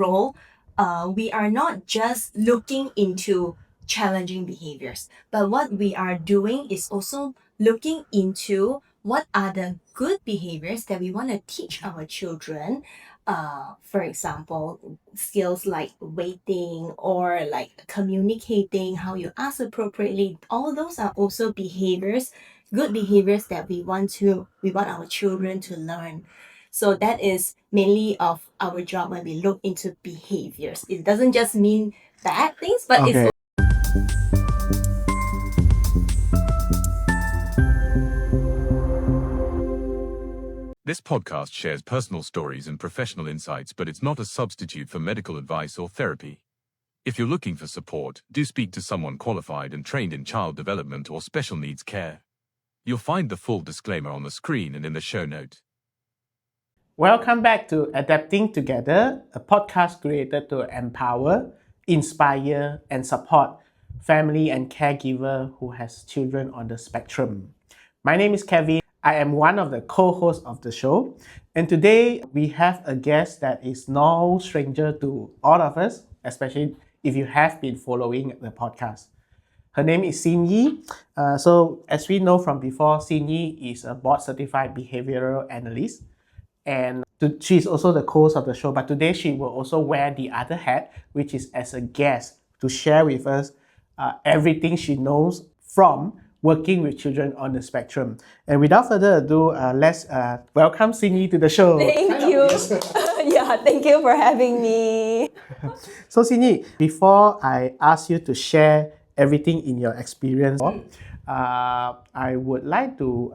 role, we are not just looking into challenging behaviors, but what we are doing is also looking into what are the good behaviors that we want to teach our children. For example, skills like waiting or like communicating, how you ask appropriately. All those are also behaviors, good behaviors that we want our children to learn. So that is mainly of our job when we look into behaviors. It doesn't just mean bad things, but Okay. it's This podcast shares personal stories and professional insights, but it's not a substitute for medical advice or therapy. If you're looking for support, do speak to someone qualified and trained in child development or special needs care. You'll find the full disclaimer on the screen and in the show note. Welcome back to Adapting Together, a podcast created to empower, inspire, and support family and caregiver who has children on the spectrum. My name is Kevin. I am one of the co-hosts of the show. And today we have a guest that is no stranger to all of us, especially if you have been following the podcast. Her name is Xin Yi. So as we know from before, Xin Yi is a Board Certified Behavioral Analyst. And she's also the host of the show, but today she will also wear the other hat, which is as a guest to share with us everything she knows from working with children on the spectrum. And without further ado, let's welcome Xin Yi to the show. thank you. Yeah, thank you for having me. So Xin Yi, before I ask you to share everything in your experience, I would like to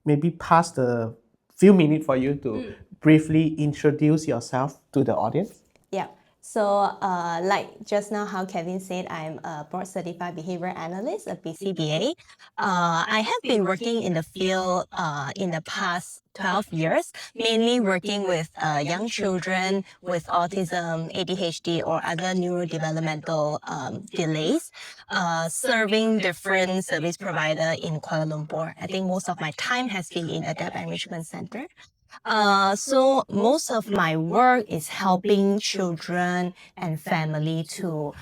maybe pass the few minutes for you to briefly introduce yourself to the audience. Yeah. So, like just now, how Kevin said, I'm a Board Certified Behavior Analyst, a BCBA. I have been working in the field in the past 12 years, mainly working with young children with autism, ADHD, or other neurodevelopmental delays, serving different service provider in Kuala Lumpur. I think most of my time has been in Adapt Enrichment Center. So most of my work is helping children and family to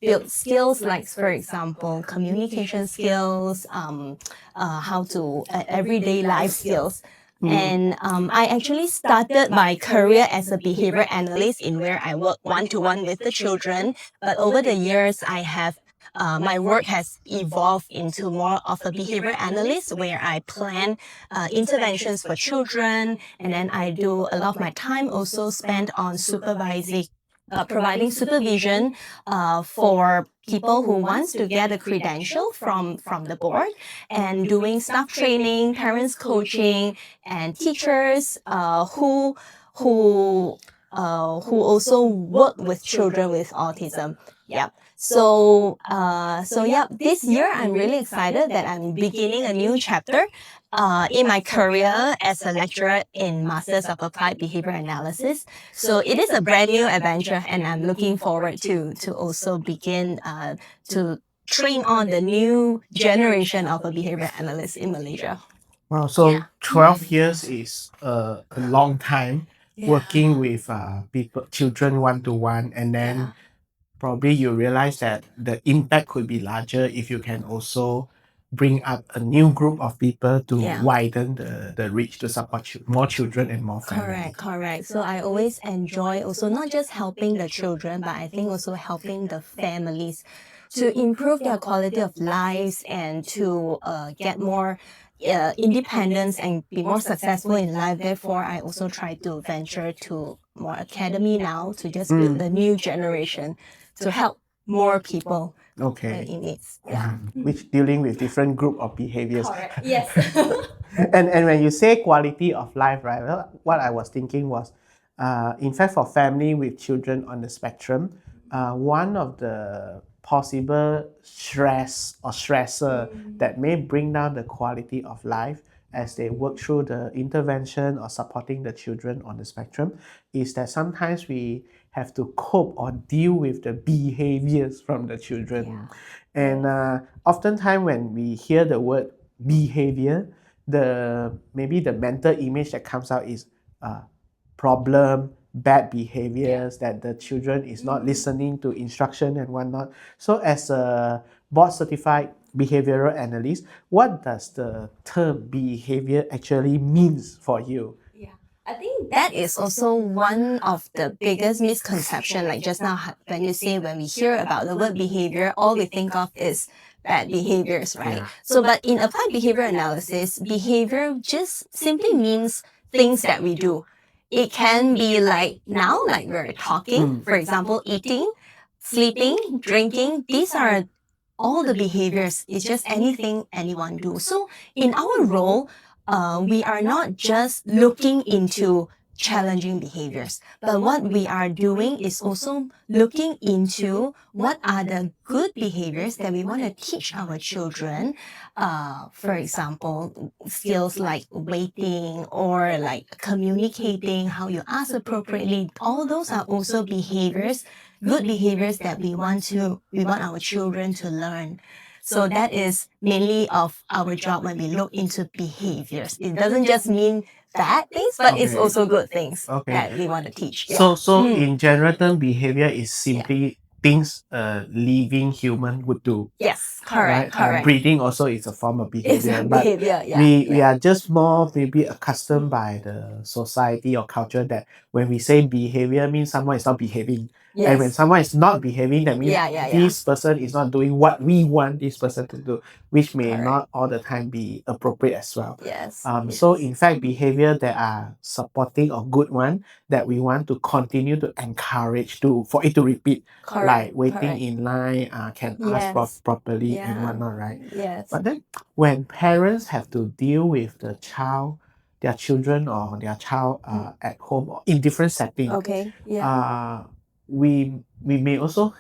build skills like, for example, communication skills, how to everyday life skills. And I actually started my career as a behavior analyst in where I work one-to-one with the children. But over the years, I have my work has evolved into more of a behavior analyst where I plan interventions for children, and then I do a lot of my time also spent on supervising, providing supervision for people who wants to get a credential from the board, and doing staff training, parents coaching, and teachers who also work with children with autism. Yeah. So this year I'm really excited that I'm beginning a new chapter in my career as a lecturer in Masters of Applied Behaviour Analysis. So it is a brand new adventure, and I'm looking forward to also begin to train on the new generation of a behaviour analyst in Malaysia. Wow, so Yeah. 12 years is a long time working with children one-to-one, and then probably you realize that the impact could be larger if you can also bring up a new group of people to widen the reach to support more children and more families. Correct. So I always enjoy also not just helping the children, but I think also helping the families to improve their quality of lives and to get more independence and be more successful in life. Therefore, I also try to venture to more academy now to just build the new generation to help more people in needs. Yeah. Which dealing with different group of behaviors. Correct. Yes. And when you say quality of life, right? Well, what I was thinking was, in fact, for family with children on the spectrum, one of the possible stress or stressor that may bring down the quality of life as they work through the intervention or supporting the children on the spectrum is that sometimes we have to cope or deal with the behaviors from the children. And oftentimes when we hear the word behavior, maybe the mental image that comes out is problem, bad behaviors, that the children is not listening to instruction and whatnot. So as a board certified behavioral analyst, what does the term behavior actually means for you? I think that is also one of the biggest misconception. Like just now, when you say when we hear about the word behavior, all we think of is bad behaviors, right? Yeah. So, but in applied behavior analysis, behavior just simply means things that we do. It can be like now, like we're talking, for example, eating, sleeping, drinking. These are all the behaviors. It's just anything anyone do. So in our role, we are not just looking into challenging behaviors, but what we are doing is also looking into what are the good behaviors that we want to teach our children. For example, skills like waiting or like communicating, how you ask appropriately. All those are also behaviors, good behaviors that we want our children to learn. So that is mainly of our job when we look into behaviors. It doesn't just mean bad things, but it's Okay. also good things Okay. that we want to teach. So in general term, behavior is simply things a living human would do. Yes, Right? correct. Breathing also is a form of behavior. It's a but behavior, yeah. we are just more maybe accustomed by the society or culture that when we say behavior means someone is not behaving. And when Yes. someone is not behaving, that means Yeah. this person is not doing what we want this person to do, which may Correct. not all the time be appropriate as well. Yes. So in fact, behavior that are supporting or good one that we want to continue to encourage for it to repeat, like waiting in line, can ask Yes. properly and Yeah. whatnot, right? Yes. But then when parents have to deal with their children or their child at home or in different settings, Okay. Yeah. we may also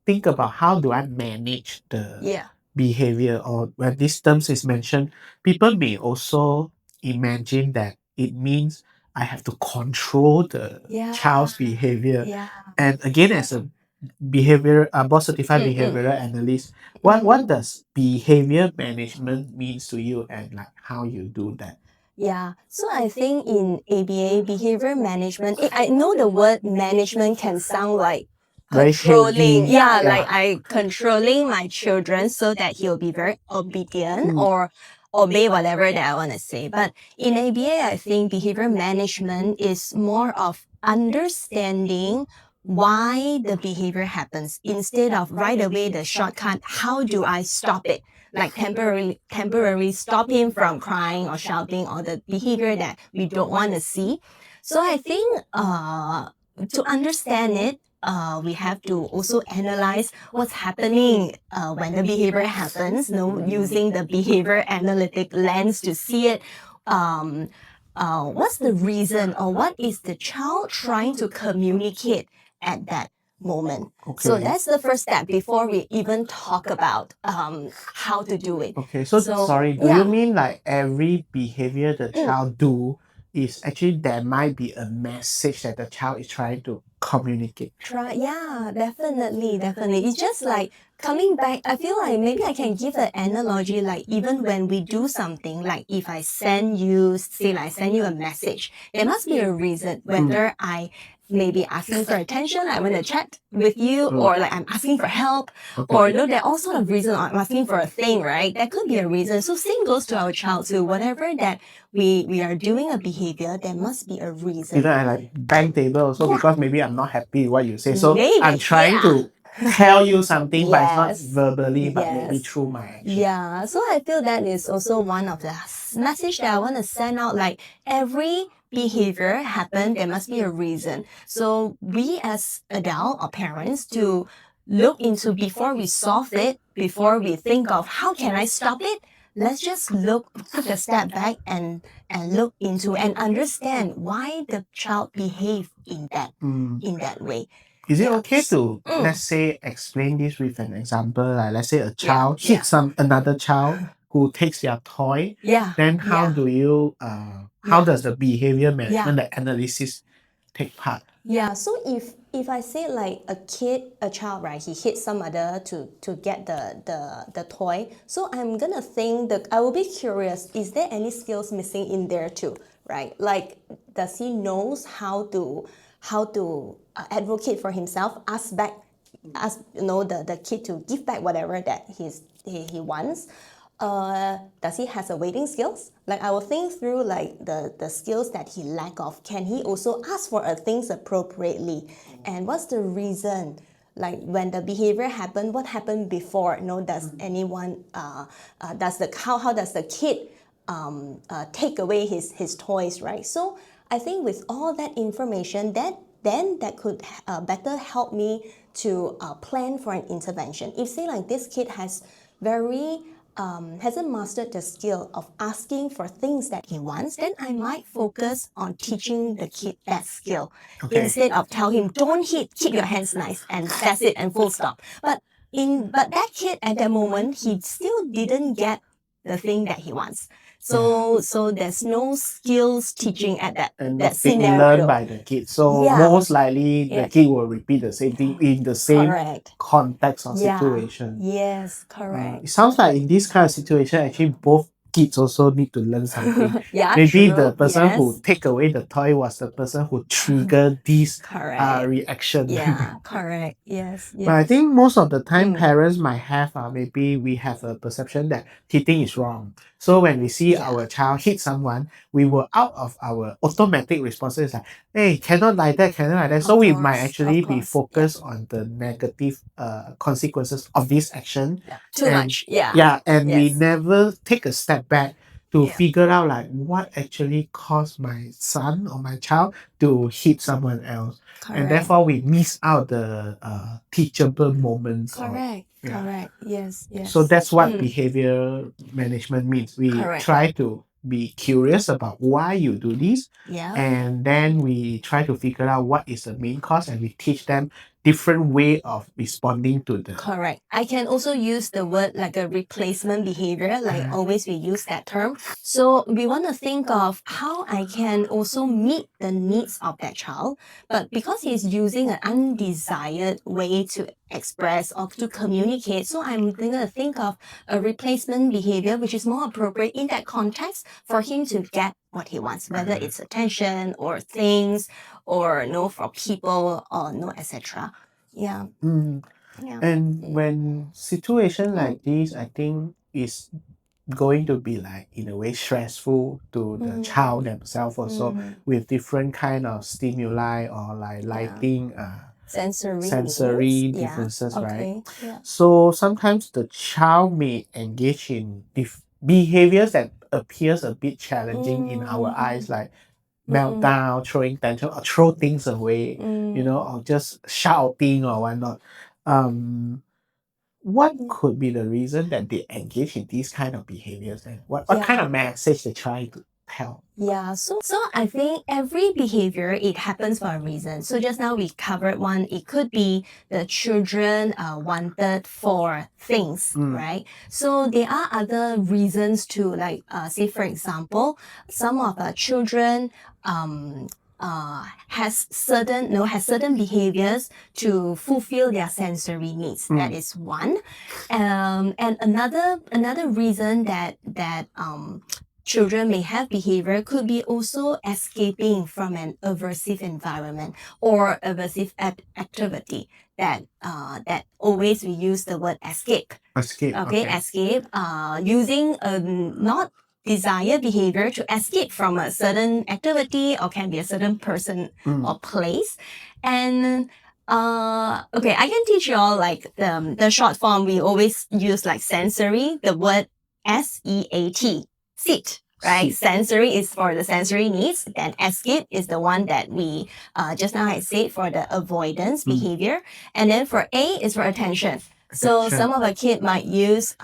think about how do I manage the Yeah. behavior, or when this terms is mentioned, people may also imagine that it means I have to control the Yeah. child's behavior. Yeah. And again, as a board certified behavioral analyst, what does behavior management means to you, and like how you do that? Yeah, so I think in ABA, behavior management, I know the word management can sound like Very controlling. heavy. Yeah, like I controlling my children so that he'll be very obedient or obey whatever that I want to say. But in ABA, I think behavior management is more of understanding why the behavior happens instead of right away the shortcut, how do I stop it? Like temporarily stop him from crying or shouting or the behavior that we don't want to see. So I think to understand it, we have to also analyze what's happening when the behavior happens, using the behavior analytic lens to see it. What's the reason or what is the child trying to communicate at that moment? So Okay. that's the first step before we even talk about how to do it. Okay, so sorry, do you mean like every behavior the child do is actually there might be a message that the child is trying to communicate? Definitely. It's just like coming back. I feel like maybe I can give an analogy, like even when we do something, like if I send you, say like I send you a message, there must be a reason whether I maybe asking for attention, I want to chat with you, or like I'm asking for help, or there are all sort of reasons I'm asking for a thing, right? That could be a reason. So same goes to our child too. Whatever that we are doing a behavior, there must be a reason. I like bang table also because maybe I'm not happy with what you say. So Maybe, I'm trying to tell you something, but it's not Yes. verbally, but maybe Yes. through my action. Yeah, so I feel that is also one of the message that I want to send out. Like every behavior happen, there must be a reason. So we as adult or parents to look into before we solve it, before we think of how can I stop it. Let's just take a step back and look into and understand why the child behave in that way. Is it okay to let's say explain this with an example? Like let's say a child hits another child who takes their toy. Then how do you how does the behavior management, the analysis take part? Yeah, so if I say like a child, right, he hits some other to get the toy, so I'm gonna think that I will be curious, is there any skills missing in there too, right? Like does he knows how to how to advocate for himself, ask the kid to give back whatever that he wants. Does he has a waiting skills? Like I will think through like the skills that he lack of. Can he also ask for things appropriately? And what's the reason? Like when the behavior happened, what happened before? Does anyone how does the kid take away his toys, right? So I think with all that information, that could better help me to plan for an intervention. If say like this kid has hasn't mastered the skill of asking for things that he wants, then I might focus on teaching the kid that skill instead of tell him don't hit, keep your hands nice, and that's it and full stop. But that kid at that moment, he still didn't get the thing that he wants. So there's no skills teaching at that and that not being scenario. learned by the kid. So most likely the kid will repeat the same thing in the same Correct. context or situation. Yes, correct. It sounds like in this kind of situation, actually both kids also need to learn something. Yeah, Maybe true. the person who Yes. take away the toy was the person who triggered this Correct. reaction. Yeah, correct. Yes. But I think most of the time Mm. parents might have maybe we have a perception that hitting is wrong. So when we see Yeah. our child hit someone, we were out of our automatic responses like, hey, cannot like that, cannot like that. Of So we course, might actually of be course, focused on the negative consequences of this action. Yeah. Too And- much. Yeah. Yeah, and we Yes. never take a step back to Yeah. figure out like what actually caused my son or my child to hit someone else. And Correct. therefore we miss out the teachable moments. Correct. Yeah. Correct. Yes. Yes. So that's what Mm. behavior management means. We Correct. try to be curious about why you do this, Yeah. and then we try to figure out what is the main cause, and we teach them different way of responding to the Correct. I can also use the word like a replacement behavior, like always we use that term. So we want to think of how I can also meet the needs of that child, but because he's using an undesired way to express or to communicate, so I'm going to think of a replacement behavior which is more appropriate in that context for him to get what he wants, whether it's attention or things or for people or etc. Yeah. Mm. Yeah. And when situation like this, I think is going to be like in a way stressful to the child themselves also with different kind of stimuli or like lighting sensory needs. differences, right? Okay. Yeah. So sometimes the child may engage in behaviors that appears a bit challenging in our eyes, like meltdown, throwing tantrum, or throw things away, or just shouting or whatnot. What could be the reason that they engage in these kind of behaviors, and what kind of message they try to tell? Yeah, so I think every behavior, it happens for a reason. So just now we covered one, it could be the children wanted for things, right? So there are other reasons to like, say for example, some of the children has certain behaviors to fulfill their sensory needs. That is one. And another reason that children may have behavior could be also escaping from an aversive environment or aversive activity that always we use the word escape. Escape. Escape. Using a not desired behavior to escape from a certain activity or can be a certain person or place. And I can teach you all like the short form. We always use like sensory, the word SEAT. Sit, right? Sensory is for the sensory needs. Then escape is the one that we just now I said for the avoidance behavior. And then for A is for attention. So some of a kid might use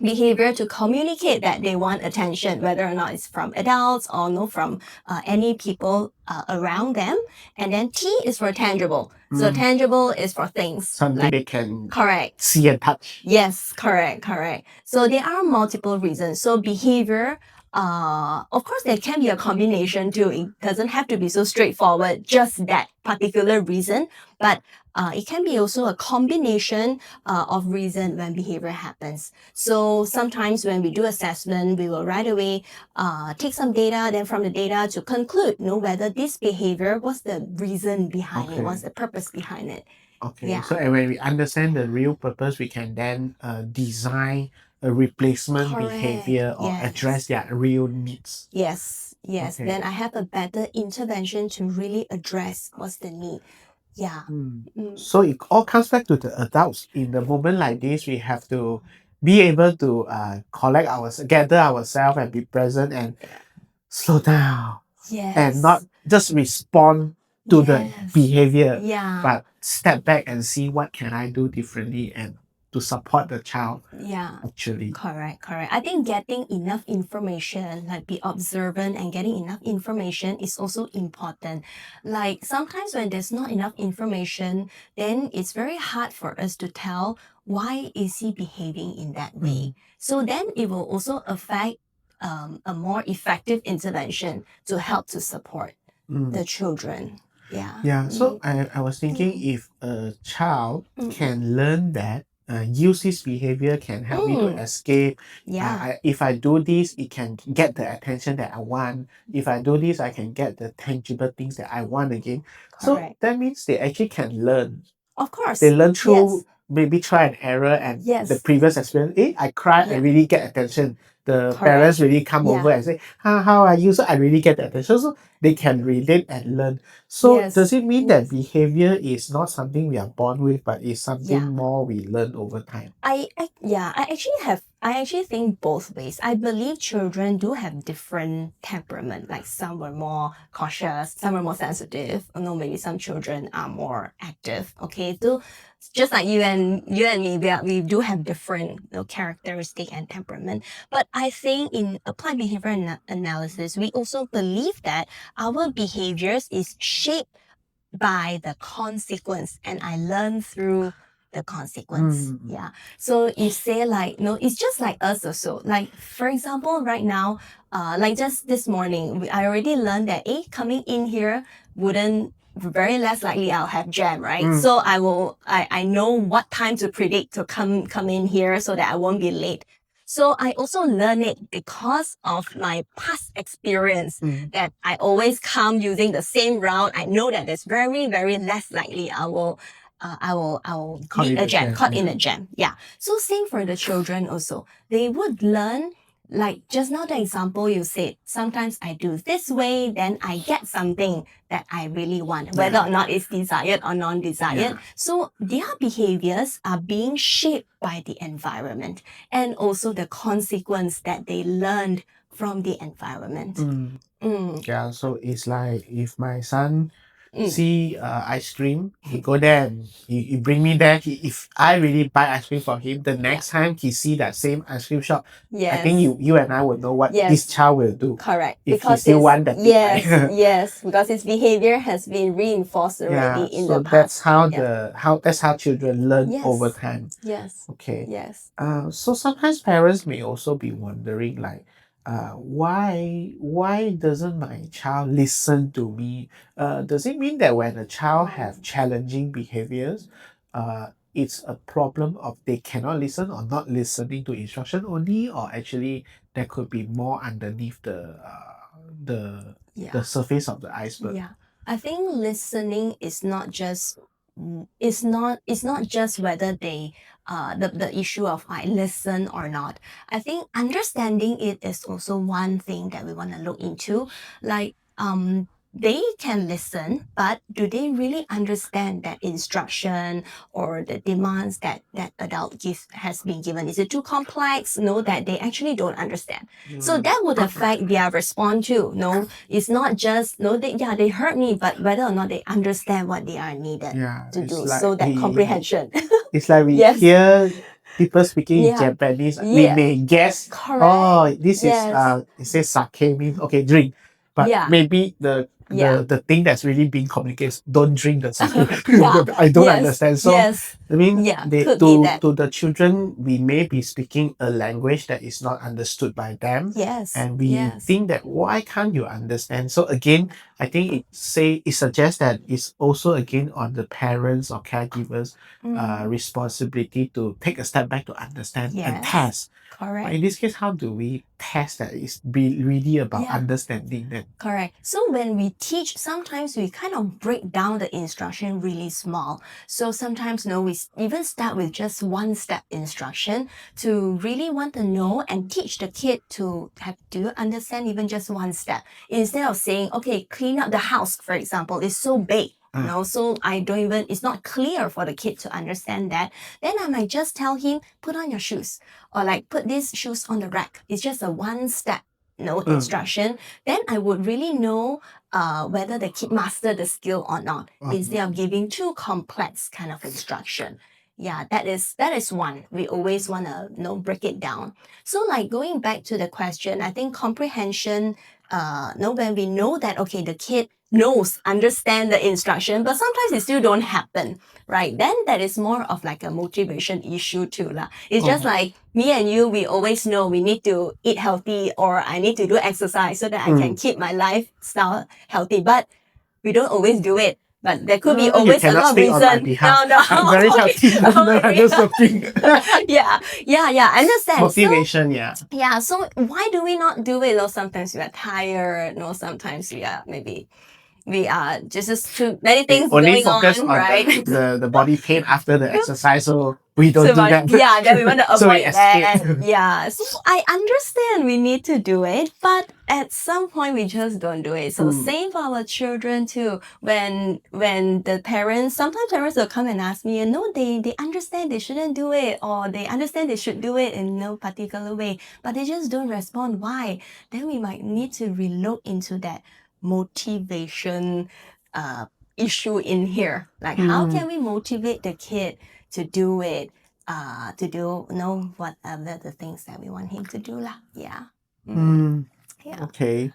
behavior to communicate that they want attention, whether or not it's from adults or from any people around them. And then T is for tangible. So tangible is for things. Something they can correct. see and touch. Yes, correct. So there are multiple reasons. So behavior Of course, there can be a combination too. It doesn't have to be so straightforward, just that particular reason, but it can be also a combination of reason when behavior happens. So sometimes when we do assessment, we will right away take some data, then from the data to conclude, whether this behavior, what's the reason behind it, what's the purpose behind it. Okay, Yeah. so and when we understand the real purpose, we can then design a replacement Correct. behavior or Yes. address their real needs. Yes. Okay. Then I have a better intervention to really address what's the need. Yeah. So it all comes back to the adults. In the moment like this, we have to be able to gather ourselves and be present and slow down Yes. and not just respond to the behavior, Yeah. but step back and see what can I do differently and to support the child. Yeah. Actually. Correct. I think getting enough information, like be observant and getting enough information is also important. Like sometimes when there's not enough information, then it's very hard for us to tell why is he behaving in that way. So then it will also affect a more effective intervention to help to support the children. Yeah. Yeah, so I was thinking if a child can learn that, use this behavior can help me to escape. Yeah. If I do this, it can get the attention that I want. If I do this, I can get the tangible things that I want again. So Correct. that means they actually can learn. Of course. They learn through Yes. maybe try and error and Yes. the previous experience. I cry, I really get attention. The Correct. parents really come over Yeah. and say, how are you? So I really get the attention. So they can relate and learn. So Yes. does it mean that behavior is not something we are born with, but is something Yeah. more we learn over time? I actually think both ways. I believe children do have different temperament. Like some were more cautious, some were more sensitive. Maybe some children are more active. Okay, so just like you and me, we do have different characteristic and temperament. But I think in applied behavior analysis, we also believe that our behaviors is shaped by the consequence, and I learn through the consequence. Yeah. So you say like, it's just like us also. Like, for example, right now, like just this morning, I already learned that, coming in here very less likely I'll have jam, right? So I know what time to predict to come in here so that I won't be late. So I also learn it because of my past experience that I always come using the same route. I know that it's very, very less likely I will Caught in a jam, caught in a jam. Yeah. So same for the children also. They would learn, like just now the example you said, sometimes I do this way, then I get something that I really want, whether or not it's desired or non-desired. Yeah. So their behaviors are being shaped by the environment and also the consequence that they learned from the environment. Yeah, so it's like if my son see ice cream, he go there and he bring me there. If I really buy ice cream for him, the next time he see that same ice cream shop, I think you and I will know what this child will do. Correct. If he still want that big bite. Yes, because his behavior has been reinforced already in the past. That's how children learn over time. Yes. Okay. Yes. So sometimes parents may also be wondering like, why doesn't my child listen to me? Does it mean that when a child have challenging behaviors, it's a problem of they cannot listen or not listening to instruction only, or actually there could be more underneath the surface of the iceberg? Yeah. I think listening is not just it's not just whether they the issue of I listen or not. I think understanding it is also one thing that we want to look into. Like they can listen, but do they really understand that instruction or the demands that adult has been given? Is it too complex? No, that they actually don't understand. So that would affect their response too. No, it's not just they heard me, but whether or not they understand what they are needed to do. Like so that comprehension. It's like we hear people speaking in Japanese, we may guess, Correct. this is it says sake means okay, drink. But maybe the Yeah. the thing that's really being communicated is don't drink the something. Yeah. I don't Yes. understand. So Yes. I mean, Yeah, they, could be that. to the children, we may be speaking a language that is not understood by them. Yes. And we Yes. think that why can't you understand? So again, I think it suggests that it's also again on the parents or caregivers' responsibility to take a step back to understand and Yes. test. Correct. But in this case, how do we test that? It's be really about Yeah. understanding that. Correct. So when we teach, sometimes we kind of break down the instruction really small. So sometimes, we even start with just one step instruction to really want to know and teach the kid to do you understand even just one step? Instead of saying, okay, clean up the house, for example, it's so big. So it's not clear for the kid to understand that. Then I might just tell him, put on your shoes, or like put these shoes on the rack. It's just a one step instruction. Then I would really know whether the kid mastered the skill or not, instead of giving too complex kind of instruction. Yeah, that is one. We always want to break it down. So like going back to the question, I think comprehension, when we know that, okay, the kid understand the instruction, but sometimes it still don't happen, right? Then that is more of like a motivation issue too. It's just like me and you, we always know we need to eat healthy, or I need to do exercise so that I can keep my lifestyle healthy, but we don't always do it. But there could be always a lot of reasons. No. I'm very healthy. I'm just joking. Yeah, I understand. Motivation, Yeah, so why do we not do it? Sometimes we are tired, sometimes we are just too many things only going focus on, on right? the body pain after the exercise, so we don't do that. Yeah, then we want to So we avoid that. escape. Yeah, so I understand we need to do it, but at some point we just don't do it. So same for our children too. When the parents, sometimes parents will come and ask me, they understand they shouldn't do it, or they understand they should do it in no particular way, but they just don't respond. Why? Then we might need to relook into that motivation issue in here. Like how can we motivate the kid to do it, to do whatever the things that we want him to do lah. Yeah. Yeah. Okay.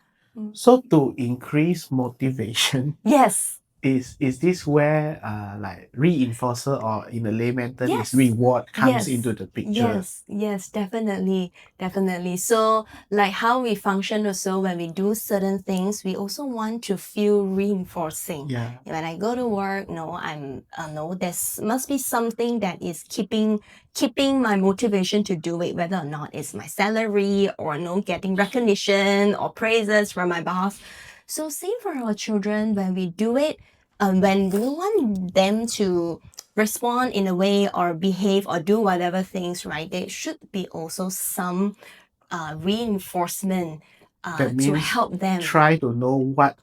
So to increase motivation, Yes. is this where like reinforcer, or in the layman term Yes. is reward comes Yes. into the picture? Yes, definitely. So like how we function also, when we do certain things, we also want to feel reinforcing. Yeah. When I go to work, there must be something that is keeping my motivation to do it, whether or not it's my salary, or getting recognition or praises from my boss. So same for our children, when we do it, when we want them to respond in a way or behave or do whatever things, right, there should be also some reinforcement That to means help them. try to know what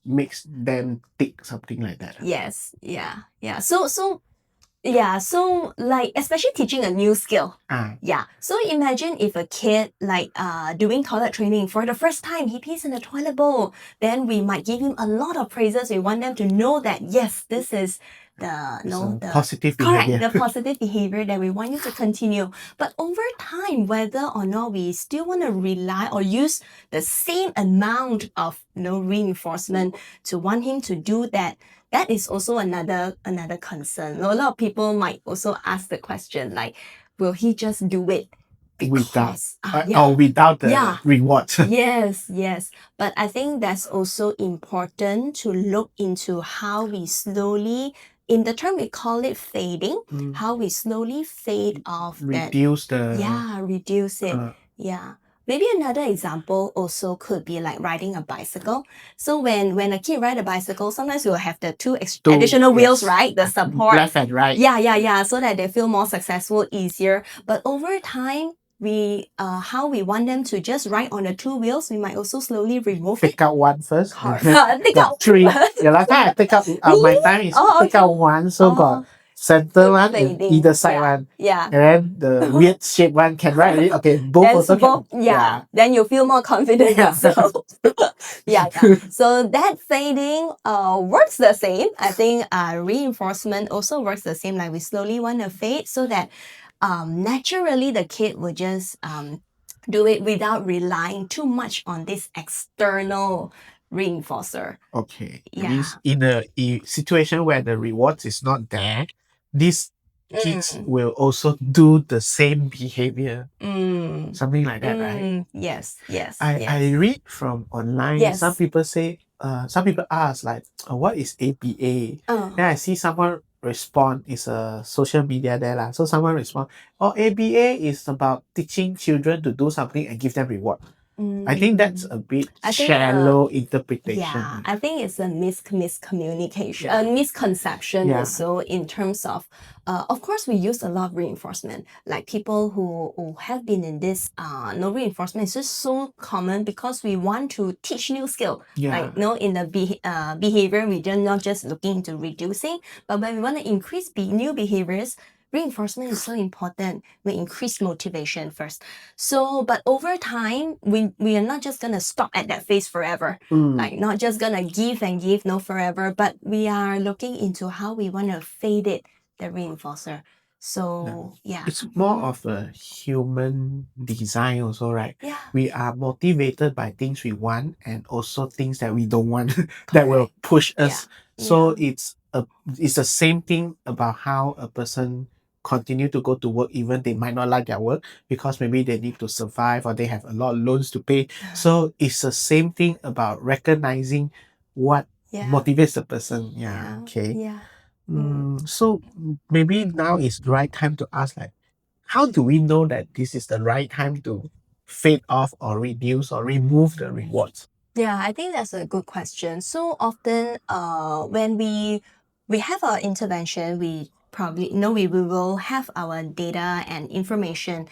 makes them tick, something like that. Yes, yeah. So like especially teaching a new skill. Yeah. So imagine if a kid doing toilet training for the first time, he pees in the toilet bowl, then we might give him a lot of praises. We want them to know that yes, this is the positive behavior. Correct, the positive behavior that we want you to continue. But over time, whether or not we still want to rely or use the same amount of reinforcement to want him to do that, that is also another concern. A lot of people might also ask the question like, will he just do it because without the reward? Yes. But I think that's also important to look into how we slowly, in the term we call it fading, how we slowly fade off reduce it. Yeah. Maybe another example also could be like riding a bicycle. So when a kid rides a bicycle, sometimes we'll have the two additional wheels, right? The support. Left and right. Yeah. So that they feel more successful, easier. But over time, how we want them to just ride on the two wheels, we might also slowly remove Take out one first. Take out three. Yeah, last time I take out my time is take out one, so got center one and either side one. Yeah. And then the weird shape one can ride it. Okay, both also can. Yeah. Then you feel more confident. Yeah. So So that fading works the same. I think reinforcement also works the same. Like we slowly want to fade so that naturally the kid will just do it without relying too much on this external reinforcer. Okay. Yeah. Means in a situation where the rewards is not there, these kids will also do the same behavior. Something like that, right? Yes. I read from online, Yes. some people say, some people ask like, what is ABA? Then I see someone respond, it's a social media there lah. So someone respond, ABA is about teaching children to do something and give them reward. I think that's a bit shallow interpretation. Yeah, I think it's a miscommunication, Yeah. misconception Yeah. also in terms of course, we use a lot of reinforcement. Like people who have been in this, no reinforcement is just so common because we want to teach new skill. Yeah. Like, in the behavior, we're not just looking into reducing, but when we want to increase new behaviors, reinforcement is so important. We increase motivation first. So, but over time, we are not just gonna stop at that phase forever. Like not just gonna give and give forever, but we are looking into how we want to fade it, the reinforcer. So yeah. It's more of a human design also, right? Yeah. We are motivated by things we want and also things that we don't want that will push us. So it's the same thing about how a person continue to go to work even they might not like their work because maybe they need to survive or they have a lot of loans to pay. So it's the same thing about recognizing what motivates the person. Yeah. Okay. Yeah. So maybe now is the right time to ask, like, how do we know that this is the right time to fade off or reduce or remove the rewards? Yeah, I think that's a good question. So often, when we have our intervention, we probably we will have our data and information.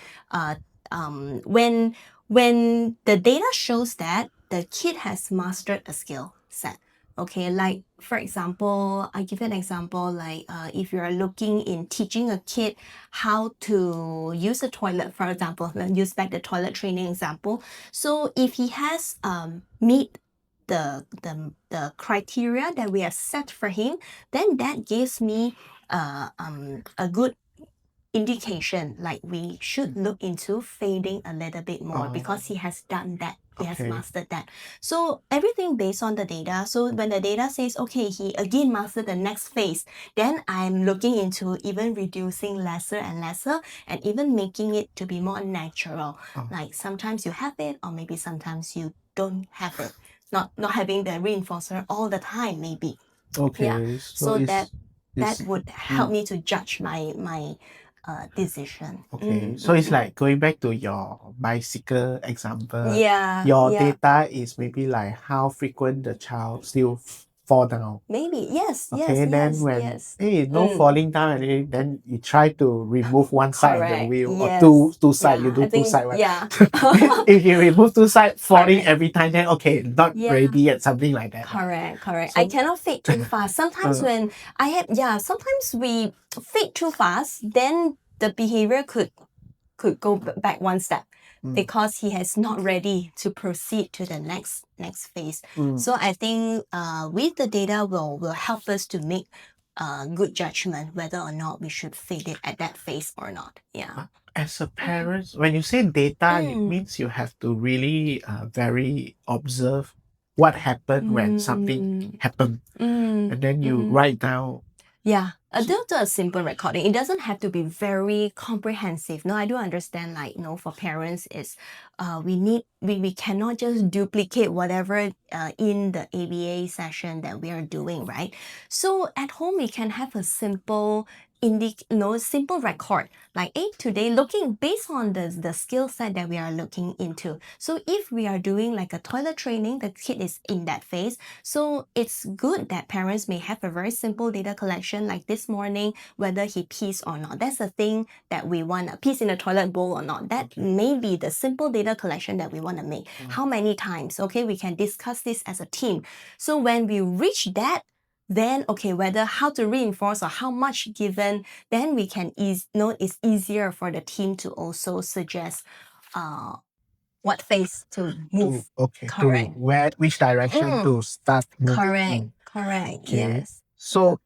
When the data shows that the kid has mastered a skill set. Okay, like for example, I give an example like if you're looking in teaching a kid how to use a toilet, for example, let's use back the toilet training example. So if he has meet the criteria that we have set for him, then that gives me a good indication like we should look into fading a little bit more because he has done that. He has mastered that. So everything based on the data. So when the data says, okay, he again mastered the next phase, then I'm looking into even reducing lesser and lesser and even making it to be more natural. Like sometimes you have it or maybe sometimes you don't have it. Not having the reinforcer all the time maybe. Okay. Yeah. So that would help me to judge my decision. Okay, so it's like going back to your bicycle example. Yeah. Your data is maybe like how frequent the child still fall down. Maybe yes. Okay, then yes, when yes. no falling down, and then you try to remove one side of the Correct. wheel Yes. or two side. Yeah, You do I think, two side, right? yeah. If you remove two side, falling Correct. every time, then okay, not ready yet, something like that. Correct. So- I cannot fade too fast. Sometimes when sometimes we fade too fast, then the behavior could go back one step because he has not ready to proceed to the next phase. So I think with the data will help us to make good judgment whether or not we should fade it at that phase or not. Yeah. As a parent, when you say data, it means you have to really very observe what happened when something happened, and then you write down. Yeah, do a simple recording. It doesn't have to be very comprehensive. No, I do understand. Like, for parents, is we cannot just duplicate whatever in the ABA session that we are doing, right? So at home we can have a simple simple record like today looking based on the skill set that we are looking into. So if we are doing like a toilet training, the kid is in that phase, so it's good that parents may have a very simple data collection like this morning, whether he pees or not. That's the thing that we want, pees in the toilet bowl or not. That may be the simple data collection that we want to make. How many times? Okay, we can discuss this as a team. So when we reach that, then whether how to reinforce or how much given, then we can it's easier for the team to also suggest what phase to move. Correct. To which direction to start moving. Correct. Okay. Yes. So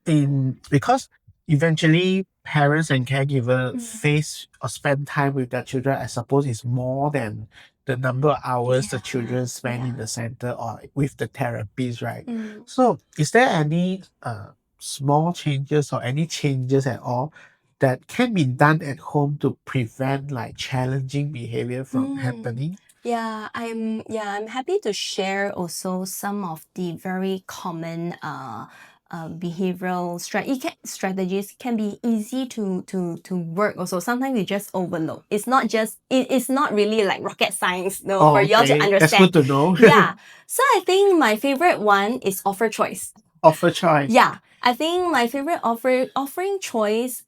because eventually parents and caregiver face or spend time with their children, I suppose is more than the number of hours the Yeah, children spend in yeah. the center or with the therapies, right? Mm. So is there any small changes or any changes at all that can be done at home to prevent like challenging behavior from happening? I'm happy to share also some of the very common behavioral strategies can be easy to work also. Sometimes we just overload. It's not really like rocket science, no, Oh, for y'all to okay. That's good understand. to know. Yeah. So I think my favorite one is offer choice. Offer choice. Yeah, I think my favorite offering choice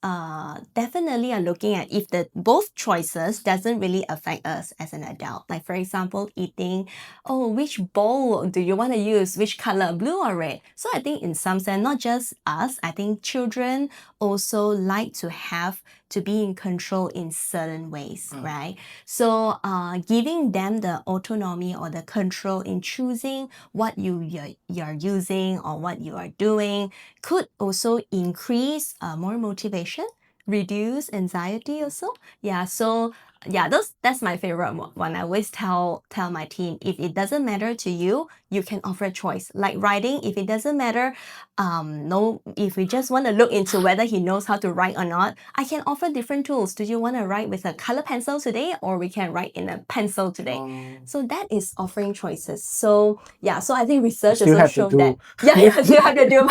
definitely are looking at if the both choices doesn't really affect us as an adult. Like for example, eating, oh, which bowl do you want to use? Which color, blue or red? So I think in some sense, not just us, I think children also like to be in control in certain ways, right? So giving them the autonomy or the control in choosing what you're using or what you are doing could also increase more motivation, reduce anxiety also. Yeah, so yeah, that's my favorite one. I always tell my team, if it doesn't matter to you, you can offer a choice. Like writing, if it doesn't matter, if we just want to look into whether he knows how to write or not, I can offer different tools. Do you want to write with a color pencil today, or we can write in a pencil today? So that is offering choices. So yeah, so I think research Still also have to shown do. that you still have to do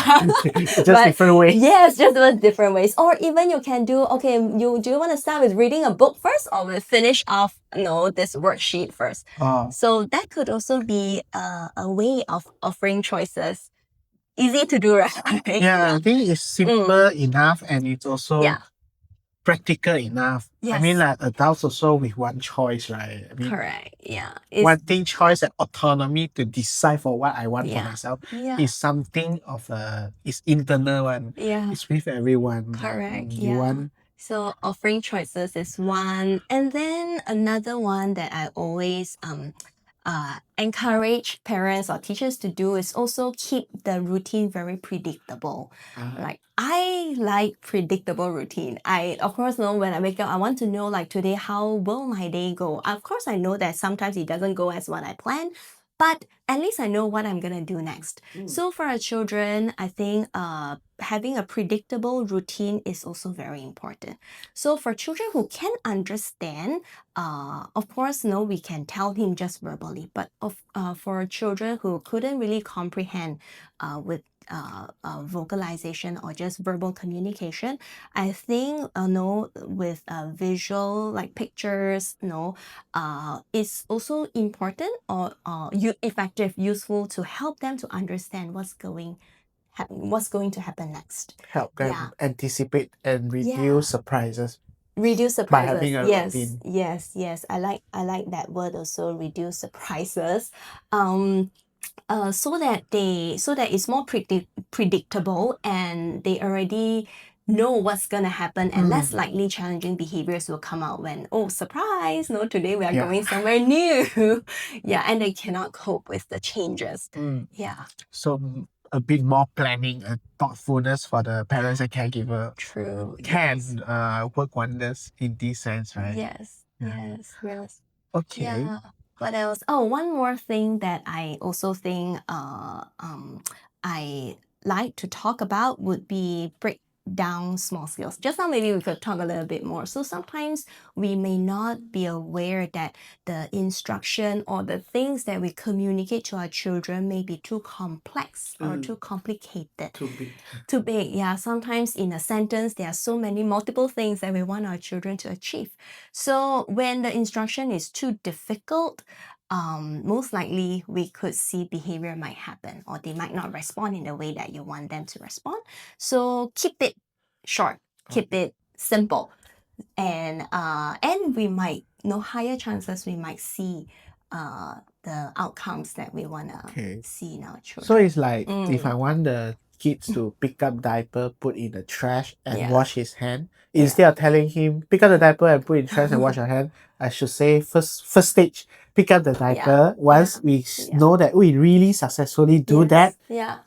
Just different ways. Yes, just with different ways. Or even you can do, okay, do you want to start with reading a book first, or we finish off this worksheet first? So that could also be a way of offering choices. Easy to do, right? Yeah, I think it's simple enough and it's also Yeah. practical enough. I Yes. mean, like adults also with one choice, right? I mean, Correct. Yeah. wanting choice and autonomy to decide for what I want for myself Yeah. is something of it's internal one. Yeah. It's with everyone. Correct. You want. So offering choices is one, and then another one that I always encourage parents or teachers to do is also keep the routine very predictable. Like I like predictable routine. I of course know when I wake up, I want to know like today how will my day go. Of course I know that sometimes it doesn't go as what I planned, but at least I know what I'm gonna do next. So for our children, I think having a predictable routine is also very important. So for children who can understand, of course, no, we can tell him just verbally. But for children who couldn't really comprehend with vocalization or just verbal communication, I think with visual like pictures, is also important or effective, useful to help them to understand what's going to happen next. Help them anticipate and reduce surprises. Reduce surprises. By having a yes, routine. yes. I like that word also. Reduce surprises. So that it's more predictable and they already know what's gonna happen and less likely challenging behaviors will come out when surprise! No, today we are going somewhere new. And they cannot cope with the changes. So a bit more planning and thoughtfulness for the parents and caregiver True. can work wonders in this sense, right? Yes. Okay. Yeah. What else? Oh, one more thing that I also think I like to talk about would be break down small skills. Just now maybe we could talk a little bit more. So sometimes we may not be aware that the instruction or the things that we communicate to our children may be too complex or too complicated. Too big. Yeah, sometimes in a sentence there are so many multiple things that we want our children to achieve. So when the instruction is too difficult, most likely we could see behavior might happen or they might not respond in the way that you want them to respond. So keep it short, keep it simple, and we might higher chances we might see the outcomes that we want to see in our children. So it's like if I want the kids to pick up diaper, put in the trash and wash his hand, instead of telling him pick up the diaper and put in trash and wash your hand, I should say first stage, pick up the diaper. Once we know that we really successfully do that,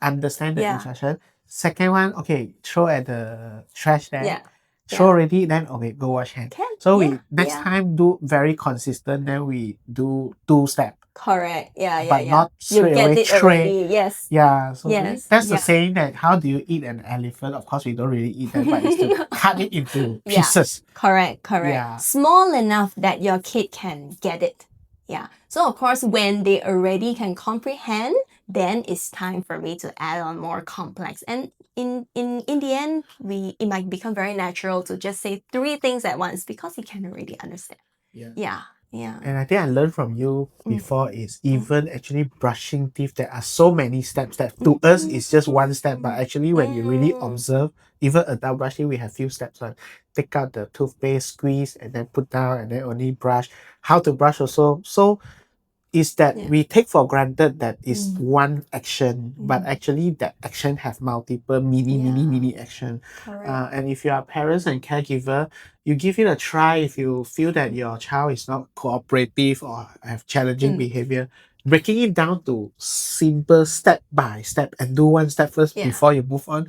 understand the instruction. Second one, okay, throw at the trash there. show already, then okay, go wash hand. Can, So yeah, we next yeah. time do very consistent, then we do 2 step, Correct. Yeah, but not You straight get away it already. Yes. Yeah, so Yes. that's the Yeah. saying that how do you eat an elephant? Of course, we don't really eat that, but it's to cut it into Yeah. pieces. Correct. Yeah. Small enough that your kid can get it. Yeah. So of course, when they already can comprehend, then it's time for me to add on more complex. And in the end, it might become very natural to just say 3 things at once because he can already understand. Yeah. And I think I learned from you before is even actually brushing teeth, there are so many steps that to us it's just 1 step, but actually when you really observe, even adult brushing, we have few steps on take out the toothpaste, squeeze, and then put down, and then only brush. How to brush also. So is that we take for granted that is 1 action, but actually that action have multiple mini action. And if you are parents and caregiver, you give it a try. If you feel that your child is not cooperative or have challenging behavior, breaking it down to simple step by step and do 1 step first before you move on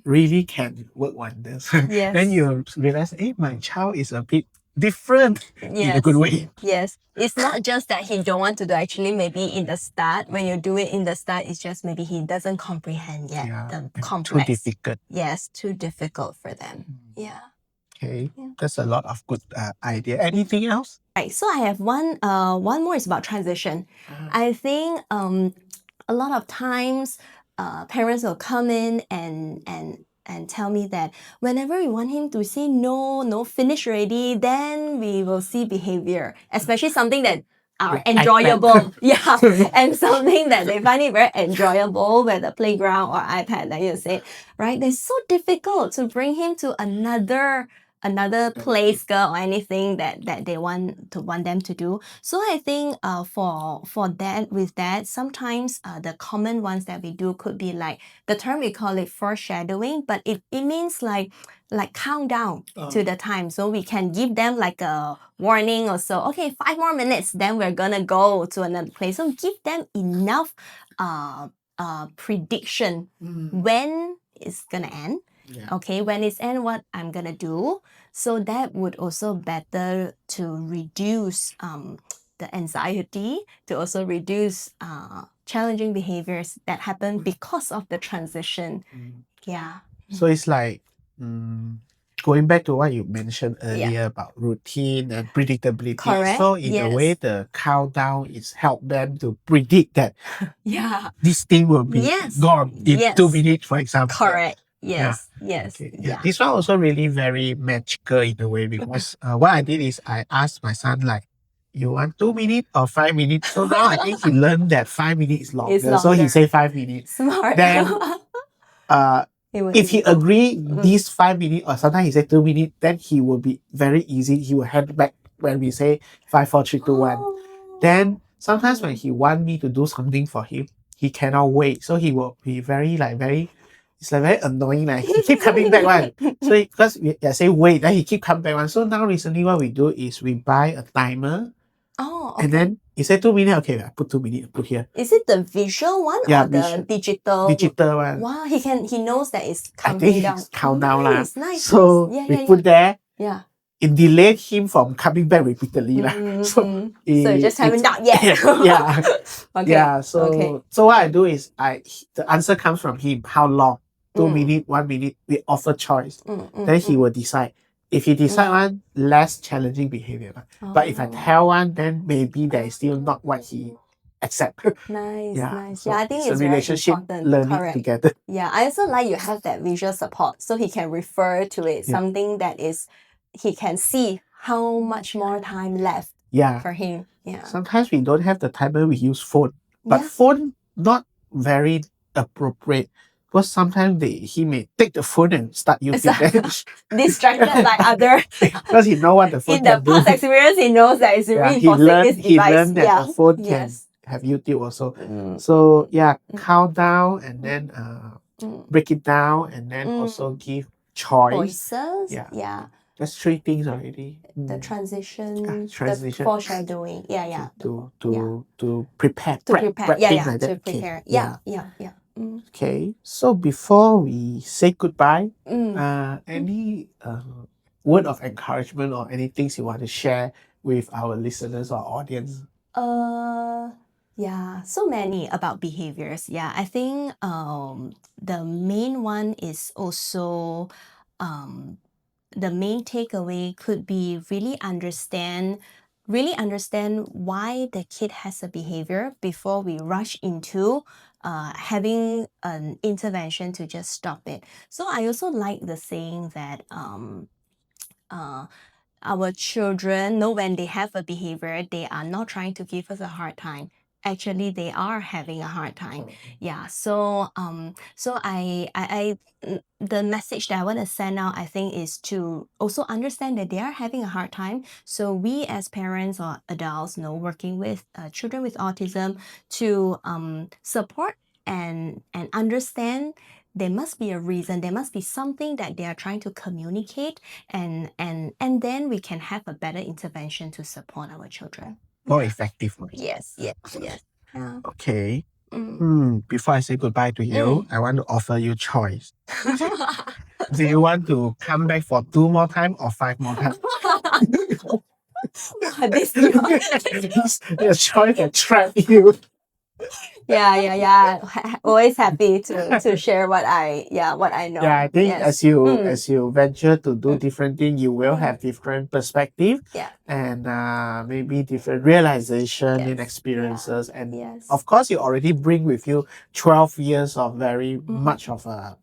really can work wonders. Yes. Then you realize, hey, my child is a bit different in a good way. Yes. It's not just that he don't want to do. Actually, maybe in the start, when you do it in the start, it's just maybe he doesn't comprehend yet the complex. Too difficult. Yes, too difficult for them. Yeah. Okay, that's a lot of good idea. Anything else? Right. So I have one more is about transition. I think a lot of times parents will come in and tell me that whenever we want him to say no, finish already, then we will see behavior, especially something that are enjoyable. And something that they find it very enjoyable, where the playground or iPad, like you said, right? It's so difficult to bring him to another play skill or anything that they want them to do. So I think for that sometimes the common ones that we do could be like the term we call it foreshadowing, but it means like countdown to the time. So we can give them like a warning or so. Okay, 5 more minutes, then we're gonna go to another place. So give them enough prediction when it's gonna end. Okay, when it's end, what I'm gonna do. So that would also better to reduce the anxiety, to also reduce challenging behaviors that happen because of the transition. Yeah. So it's like going back to what you mentioned earlier about routine and predictability. Correct. So in a way, the countdown is help them to predict that this thing will be gone in 2 minutes, for example. Correct. Yes. Okay. This one also really very magical in a way, because what I did is I asked my son like, you want 2 minutes or 5 minutes? So now I think he learned that 5 minutes is longer. So he say 5 minutes. Smart. Then if he agree these 5 minutes, or sometimes he say 2 minutes, then he will be very easy. He will hand back when we say 5, 4, 3, 2, 1. Then sometimes when he want me to do something for him, he cannot wait. So he will be very it's like very annoying. Like he keep coming back one. So because I say wait, then he keep coming back one. So now recently what we do is we buy a timer. And then he said 2 minutes. Okay, I put 2 minutes. Put here. Is it the visual one or the digital? Digital one. Wow, he knows that it's I counting think down. It's countdown lah. Nice. So we put there. Yeah. It delayed him from coming back repeatedly lah. So you just haven't done yet. So what I do is the answer comes from him. How long? 2 minutes, 1 minute. We offer choice. Then he will decide. If he decide one, less challenging behavior. But if I tell one, then maybe there is still not what he accept. Nice. So I think it's a relationship very important. learning together. Yeah, I also like you have that visual support, so he can refer to it. Something that is, he can see how much more time left for him. Yeah. Sometimes we don't have the timer, we use phone. But phone not very appropriate. Because sometimes he may take the phone and start using it. Distracted by other. Because he knows what the phone can do. In the past experience, he knows that it's reinforcing this device. He learned that the phone can have YouTube also. So countdown and then break it down and then also give choices. Yeah. That's 3 things already. The transition, the foreshadowing. To prepare. To prepare. To prepare. Yeah. Okay, so before we say goodbye, any word of encouragement or any things you want to share with our listeners or audience? Yeah, so many about behaviors. Yeah, I think the main one is also the main takeaway could be really understand why the kid has a behavior before we rush into having an intervention to just stop it. So I also like the saying that our children know when they have a behavior, they are not trying to give us a hard time. Actually, they are having a hard time. Yeah. So the message that I want to send out, I think, is to also understand that they are having a hard time. So we as parents or adults, working with children with autism, to support and understand there must be a reason, there must be something that they are trying to communicate, and then we can have a better intervention to support our children. More effectively. Yes. Yeah. Okay. Mm. Before I say goodbye to you, I want to offer you choice. Do you want to come back for 2 more time or 5 more times? This The choice that trap you. yeah. Always happy to share what I know. Yeah, I think Yes. as you venture to do different things, you will have different perspective Yeah. and maybe different realization and Yes. experiences. And Yes. of course, you already bring with you 12 years of very much of a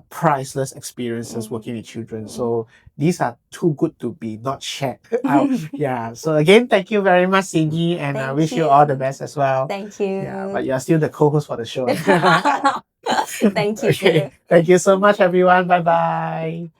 priceless experiences working with children. So these are too good to be not shared out. Yeah. So again, thank you very much, Xin Yi, and I Thank wish you you. all the best as well. Thank you. Yeah, but you're still the co-host for the show. Thank you. Okay. Thank you so much, everyone. Bye bye.